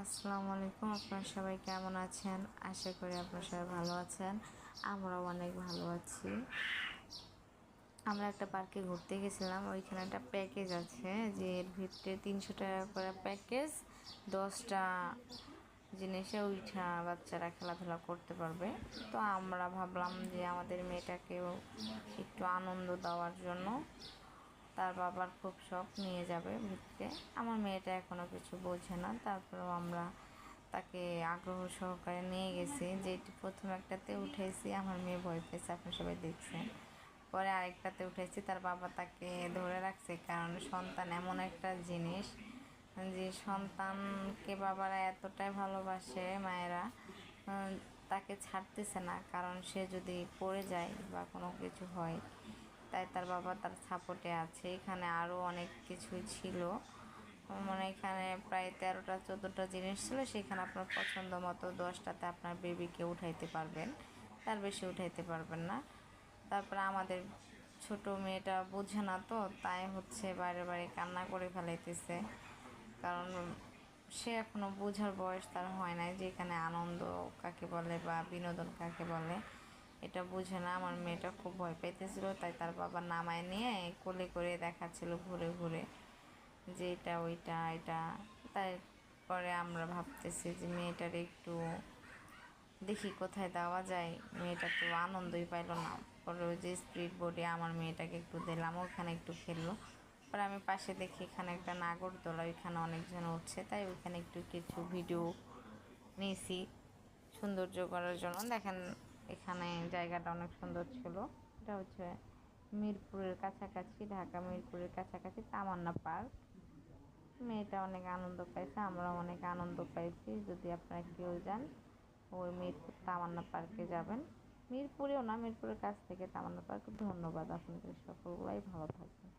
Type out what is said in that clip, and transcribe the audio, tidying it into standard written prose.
আসসালামু আলাইকুম। আপনারা সবাই কেমন আছেন? আশা করি আপনারা সবাই ভালো আছেন। আমরাও অনেক ভালো আছি। আমরা একটা পার্কে ঘুরতে গেছিলাম। ওইখানে একটা প্যাকেজ আছে যে এর ভিতরে 300 টাকা করে প্যাকেজ, 10টা জিনিসে উঠা বাচ্চারা খেলাধুলা করতে পারবে। তো আমরা ভাবলাম যে আমাদের মেয়েটাকেও একটু আনন্দ দেওয়ার জন্য তার বাবার খুব শখ নিয়ে যাবে ঘুরতে। আমার মেয়েটা এখনও কিছু বোঝে না, তারপরেও আমরা তাকে আগ্রহ সহকারে নিয়ে গেছি। যেটি প্রথম একটাতে উঠেছি, আমার মেয়ে ভয় পেয়েছে, আপনি সবাই দেখছেন। পরে আরেকটাতে উঠেছি, তার বাবা তাকে ধরে রাখছে, কারণ সন্তান এমন একটা জিনিস যে সন্তানকে বাবারা এতটাই ভালোবাসে, মায়েরা তাকে ছাড়তেছে না, কারণ সে যদি পড়ে যায় বা কোনো কিছু হয়, তাই তার বাবা তার সাপোর্টে আছে। এখানে আরও অনেক কিছুই ছিল, মানে এখানে প্রায় 13টা 14টা জিনিস ছিল। সেখানে আপনার পছন্দ মতো 10টাতে আপনার বেবিকে উঠাইতে পারবেন, তার বেশি উঠাইতে পারবেন না। তারপরে আমাদের ছোট মেয়েটা বোঝে না, তো তাই হচ্ছে বাইরে বাইরে কান্না করে ফেলাইতেছে, কারণ সে এখনও বোঝার বয়স তার হয় নাই যে এখানে আনন্দ কাকে বলে বা বিনোদন কাকে বলে, এটা বুঝে না। আমার মেয়েটা খুব ভয় পাইতেছিল, তাই তার বাবা নামায় নিয়ে কোলে করে দেখাচ্ছিল ঘুরে ঘুরে যে এটা ওইটা এটা। তারপরে আমরা ভাবতেছি যে মেয়েটার একটু দেখি কোথায় দেওয়া যায়, মেয়েটা তো আনন্দই পাইল না। পরে ওই যে স্পিড বোর্ডে আমার মেয়েটাকে একটু দিলাম, ওখানে একটু খেললো। পরে আমি পাশে দেখি এখানে একটা নাগরদোলা, ওইখানে অনেকজন উঠছে, তাই ওইখানে একটু কিছু ভিডিও নিয়েছি সৌন্দর্য করার জন্য। দেখেন এখানে জায়গাটা অনেক সুন্দর ছিল। এটা হচ্ছে মিরপুরের কাছাকাছি, ঢাকা মিরপুরের কাছাকাছি তামান্না পার্ক। মেয়েটা অনেক আনন্দ পাইছে, আমরাও অনেক আনন্দ পাইছি। যদি আপনারা কেউ যান, ওই মিরপুর তামান্না পার্কে যাবেন। মিরপুরেও না, মিরপুরের কাছ থেকে তামান্না পার্ক। ধন্যবাদ আপনাদের সকলগুলাই, ভালো থাকবেন।